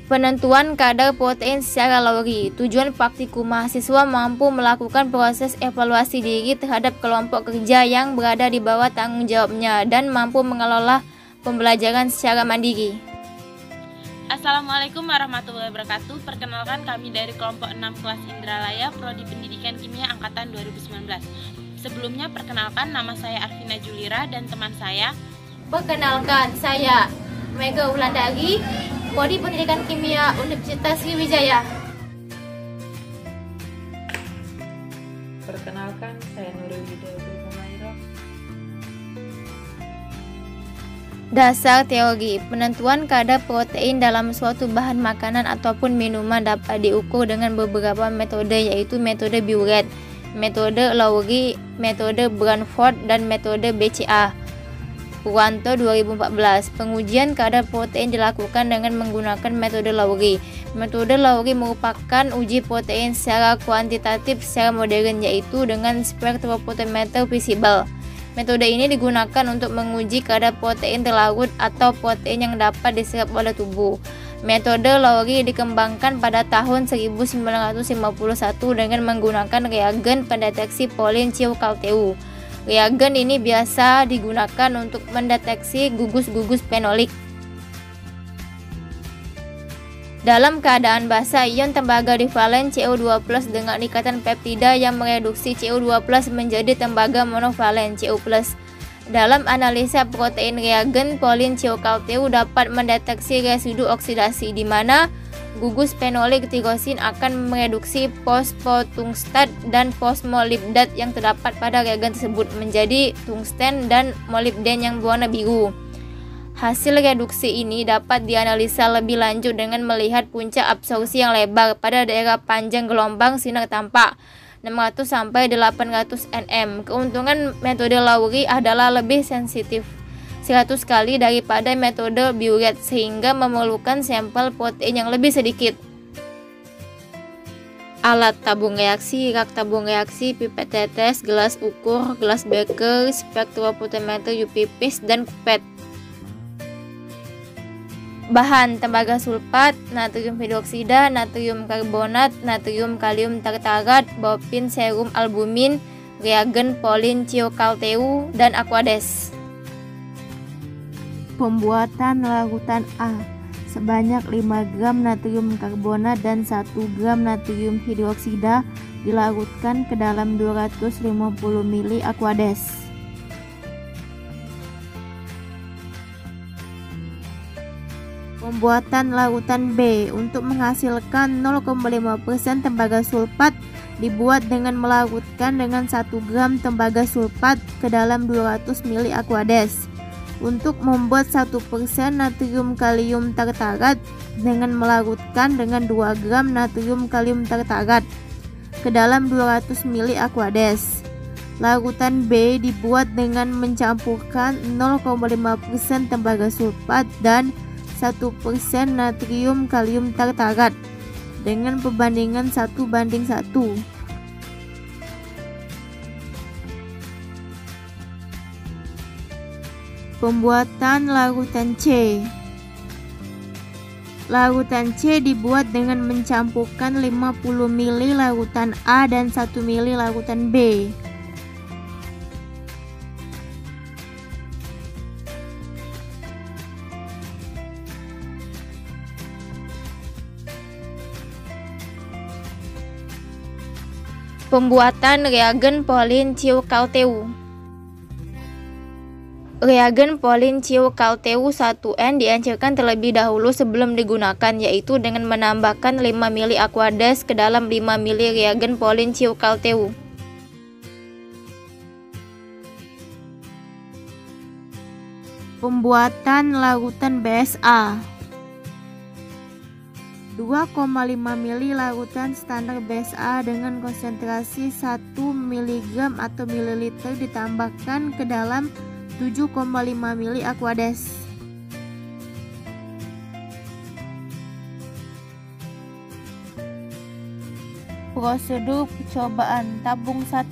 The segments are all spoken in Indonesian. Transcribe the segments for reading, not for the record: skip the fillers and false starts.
Penentuan kadar protein secara lauri. Tujuan praktikum mahasiswa mampu melakukan proses evaluasi diri terhadap kelompok kerja yang berada di bawah tanggung jawabnya dan mampu mengelola pembelajaran secara mandiri. Assalamualaikum warahmatullahi wabarakatuh. Perkenalkan, kami dari kelompok 6 kelas Indralaya, Prodi Pendidikan Kimia Angkatan 2019. Sebelumnya perkenalkan, nama saya Arvina Julira dan teman saya. Perkenalkan, saya Mega Wulandari, Prodi Pendidikan Kimia Universitas Sriwijaya. Perkenalkan, saya Nurul Hidayat Humairah. Dasar teori. Penentuan kadar protein dalam suatu bahan makanan ataupun minuman dapat diukur dengan beberapa metode, yaitu metode Biuret, metode Lowry, metode Branford, dan metode BCA. Purwanto 2014. Pengujian kadar protein dilakukan dengan menggunakan metode Lowry. Metode Lowry merupakan uji protein secara kuantitatif secara modern, yaitu dengan spektrofotometer visible. Metode ini digunakan untuk menguji kadar protein terlarut atau protein yang dapat diserap oleh tubuh. Metode Lowry dikembangkan pada tahun 1951 dengan menggunakan reagen pendeteksi Pauling Chiou-Calteu. Reagen ini biasa digunakan untuk mendeteksi gugus-gugus fenolik. Dalam keadaan basa, ion tembaga divalen CO2+ dengan ikatan peptida yang mereduksi CO2+ menjadi tembaga monovalen CO+. Dalam analisa protein, reagen Pauling Chiou-Calteu dapat mendeteksi residu oksidasi di mana gugus fenolik tirosin akan mereduksi fosfotungstat dan fosmolibdat yang terdapat pada reagen tersebut menjadi tungsten dan molibden yang berwarna biru. Hasil reduksi ini dapat dianalisa lebih lanjut dengan melihat puncak absorpsi yang lebar pada daerah panjang gelombang sinar tampak 600 sampai 800 nm. Keuntungan metode Lowry adalah lebih sensitif 100 kali daripada metode Biuret sehingga memerlukan sampel protein yang lebih sedikit. Alat tabung reaksi, rak tabung reaksi, pipet tetes, gelas ukur, gelas beker, spektrofotometer UV-Vis, dan kupet. Bahan: tembaga sulfat, natrium hidroksida, natrium karbonat, natrium kalium tartarat, bopin serum albumin, reagen Pauling Chiou-Calteu, dan Aquades. Pembuatan larutan A. Sebanyak 5 gram natrium karbonat dan 1 gram natrium hidroksida dilarutkan ke dalam 250 ml Aquades. Pembuatan larutan B. Untuk menghasilkan 0,5% tembaga sulfat dibuat dengan melarutkan dengan 1 gram tembaga sulfat ke dalam 200 ml Aquades. Untuk membuat 1% natrium kalium tartarat dengan melarutkan dengan 2 gram natrium kalium tartarat ke dalam 200 ml Aquades. Larutan B dibuat dengan mencampurkan 0,5% tembaga sulfat dan 1% natrium kalium tartarat dengan perbandingan 1:1. Pembuatan larutan C. Larutan C dibuat dengan mencampurkan 50 ml larutan A dan 1 ml larutan B. Pembuatan reagen Pauling Chiou-Calteu. Reagen Pauling Chiou-Calteu 1N dihancurkan terlebih dahulu sebelum digunakan, yaitu dengan menambahkan 5 ml Aquades ke dalam 5 ml reagen Pauling Chiou-Calteu. Pembuatan larutan BSA. 2,5 ml larutan standar BSA dengan konsentrasi 1 mg atau mililiter ditambahkan ke dalam 7,5 ml Aquades. Prosedur percobaan tabung 1.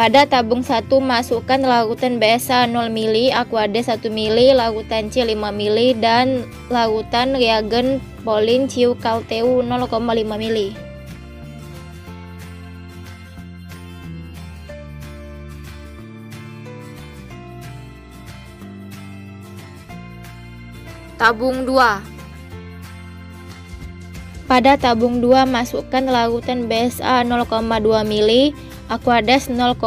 Pada tabung 1 masukkan larutan BSA 0 ml, Aquades 1 ml, larutan C 5 ml, dan larutan reagen Polin Ciucalteu 0,5 ml. Tabung 2. Pada tabung 2 masukkan larutan BSA 0,2 ml, Aquades 0,8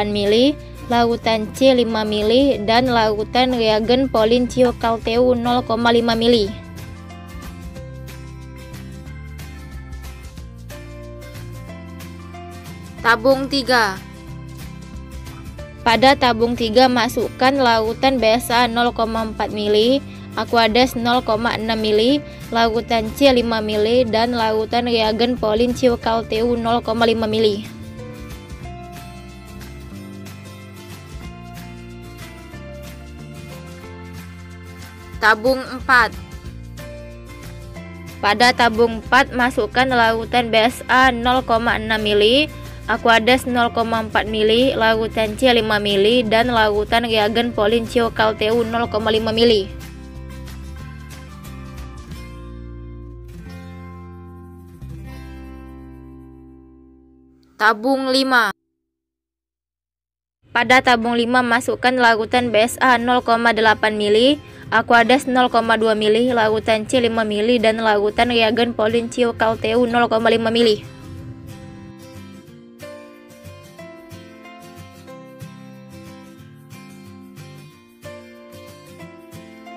ml, larutan C 5 ml, dan larutan reagen Polin Ciucalteu 0,5 ml. Tabung 3. Pada tabung 3 masukkan larutan BSA 0,4 ml, Aquades 0,6 ml, larutan C 5 ml, dan larutan reagen Polin Ciucalteu 0,5 ml. Tabung 4. Pada tabung 4 masukkan larutan BSA 0,6 ml, Aquades 0,4 ml, larutan C 5 ml, dan larutan reagen Polin Ciucalteu 0,5 ml. Tabung 5. Pada tabung 5 masukkan larutan BSA 0,8 ml, Aquades 0,2 ml, larutan C 5 ml, dan larutan reagen Polin Ciucalteu 0,5 ml.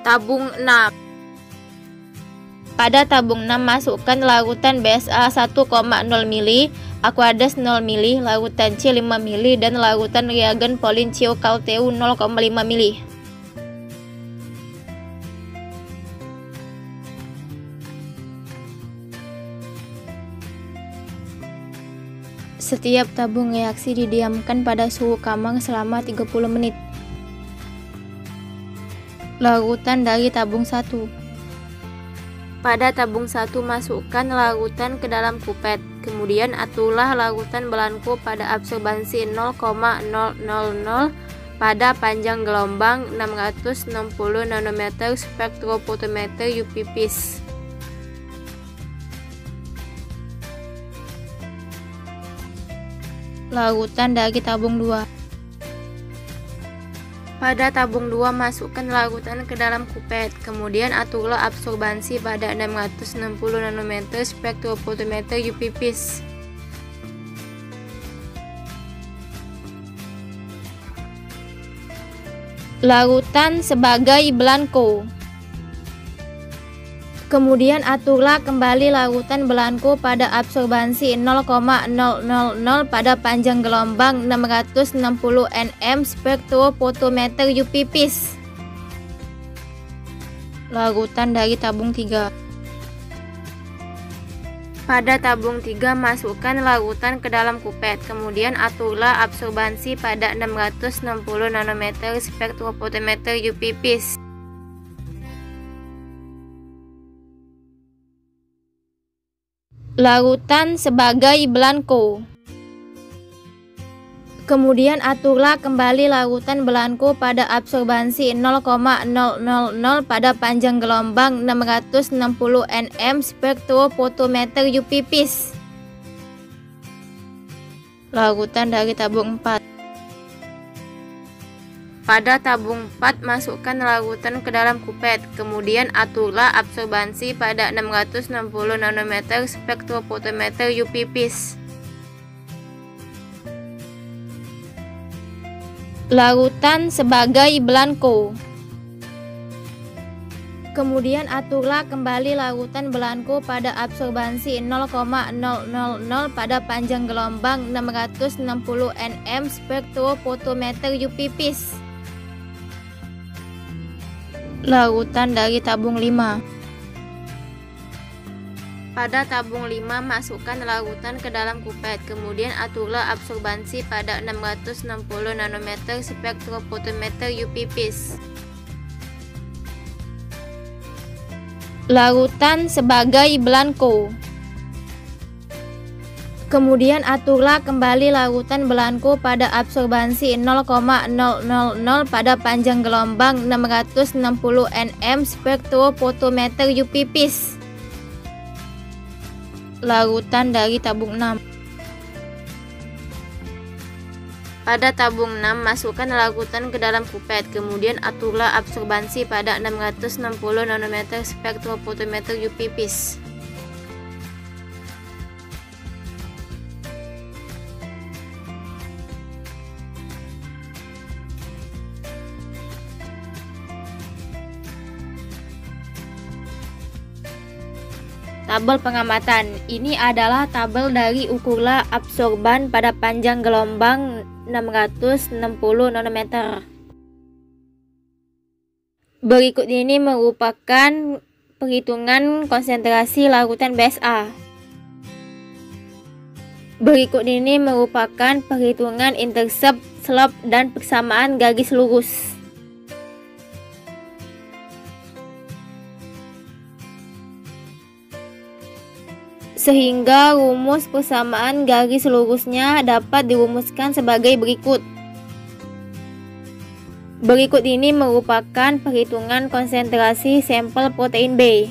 Tabung 6. Pada tabung 6 masukkan larutan BSA 1,0 ml, Aquades 0 ml, larutan C 5 ml, dan larutan reagen Polin Ciucalteu 0,5 ml. Setiap tabung reaksi didiamkan pada suhu kamar selama 30 menit. Larutan dari tabung 1. Pada tabung 1 masukkan larutan ke dalam kupet, kemudian aturlah larutan belangko pada absorbansi 0,000 pada panjang gelombang 660 nanometer spektrofotometer UV-Vis. Larutan dari tabung 2. Pada tabung 2 masukkan larutan ke dalam kupet, kemudian aturlah absorbansi pada 660 nanometer spektrofotometer UV-Vis. Larutan sebagai belangko. Kemudian aturlah kembali larutan belangko pada absorbansi 0,000 pada panjang gelombang 660 nm spektrofotometer UV-Vis. Larutan dari tabung 3. Pada tabung 3 masukkan larutan ke dalam kupet, kemudian aturlah absorbansi pada 660 nanometer spektrofotometer UV-Vis. Larutan sebagai belangko. Kemudian aturlah kembali larutan belangko pada absorbansi 0,000 pada panjang gelombang 660 nm spektrofotometer UV-Vis. Larutan dari tabung 4. Pada tabung 4 masukkan larutan ke dalam kupet, kemudian aturlah absorbansi pada 660 nanometer spektrofotometer UV-Vis. Larutan sebagai belangko. Kemudian aturlah kembali larutan belangko pada absorbansi 0,000 pada panjang gelombang 660 nm spektrofotometer UV-Vis. Larutan dari tabung 5. Pada tabung 5 masukkan larutan ke dalam kupet, kemudian aturlah absorbansi pada 660 nanometer spektrofotometer UV-Vis. Larutan sebagai belangko. Kemudian aturlah kembali larutan belangko pada absorbansi 0,000 pada panjang gelombang 660 nm spektrofotometer UV-Vis. Larutan dari tabung 6. Pada tabung 6, masukkan larutan ke dalam kupet, kemudian aturlah absorbansi pada 660 nanometer spektrofotometer UV-Vis. Tabel pengamatan. Ini adalah tabel dari ukurlah absorban pada panjang gelombang 660 nanometer. Berikut ini merupakan perhitungan konsentrasi larutan BSA. Berikut ini merupakan perhitungan intercept, slope, dan persamaan garis lurus. Sehingga rumus persamaan garis lurusnya dapat dirumuskan sebagai berikut. Berikut ini merupakan perhitungan konsentrasi sampel protein B.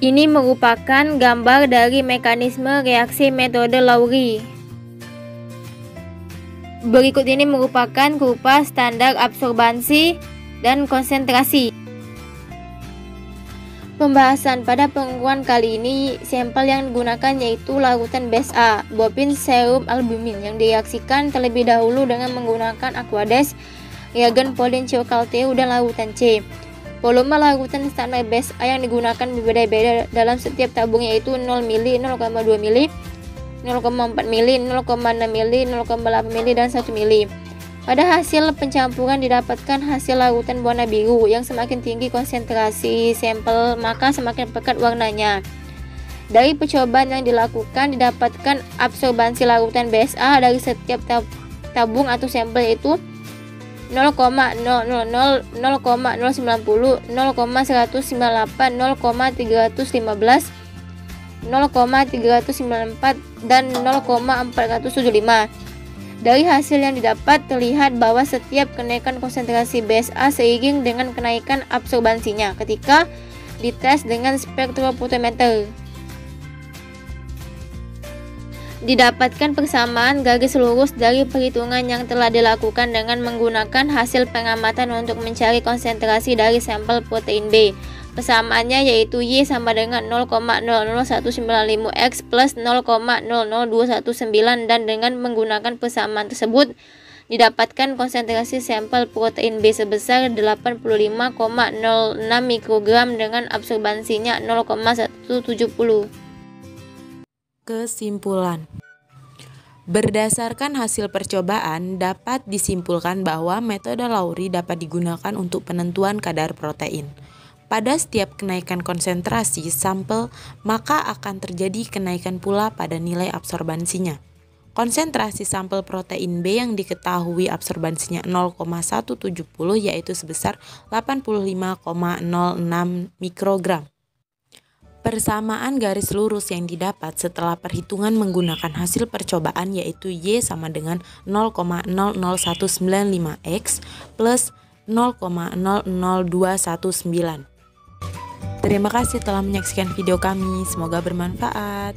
Ini merupakan gambar dari mekanisme reaksi metode Lowry. Berikut ini merupakan kurva standar absorbansi dan konsentrasi. Pembahasan pada pengukuran kali ini, sampel yang digunakan yaitu larutan BSA, bovin serum albumin yang direaksikan terlebih dahulu dengan menggunakan Aquades, reagen Polin-Chiocalteu, dan larutan C. Volume larutan standar BSA yang digunakan berbeda-beda dalam setiap tabung yaitu 0 mili, 0,2 mili, 0,4 mili, 0,6 mili, 0,8 mili, dan 1 mili. Pada hasil pencampuran didapatkan hasil larutan warna biru. Yang semakin tinggi konsentrasi sampel, maka semakin pekat warnanya. Dari percobaan yang dilakukan didapatkan absorbansi larutan BSA dari setiap tabung atau sampel yaitu 0,000, 0,090, 0,198, 0,315, 0,394, dan 0,475. Dari hasil yang didapat terlihat bahwa setiap kenaikan konsentrasi BSA seiring dengan kenaikan absorbansinya ketika dites dengan spektrofotometer. Didapatkan persamaan garis lurus dari perhitungan yang telah dilakukan dengan menggunakan hasil pengamatan untuk mencari konsentrasi dari sampel protein B. Persamaannya yaitu Y sama dengan 0,00195X plus 0,00219, dan dengan menggunakan persamaan tersebut didapatkan konsentrasi sampel protein B sebesar 85,06 mikrogram dengan absorbansinya 0,170. Kesimpulan. Berdasarkan hasil percobaan, dapat disimpulkan bahwa metode Lowry dapat digunakan untuk penentuan kadar protein. Pada setiap kenaikan konsentrasi sampel, maka akan terjadi kenaikan pula pada nilai absorbansinya. Konsentrasi sampel protein B yang diketahui absorbansinya 0,170 yaitu sebesar 85,06 mikrogram. Persamaan garis lurus yang didapat setelah perhitungan menggunakan hasil percobaan yaitu Y sama dengan 0,00195X plus 0,00219. Terima kasih telah menyaksikan video kami, semoga bermanfaat.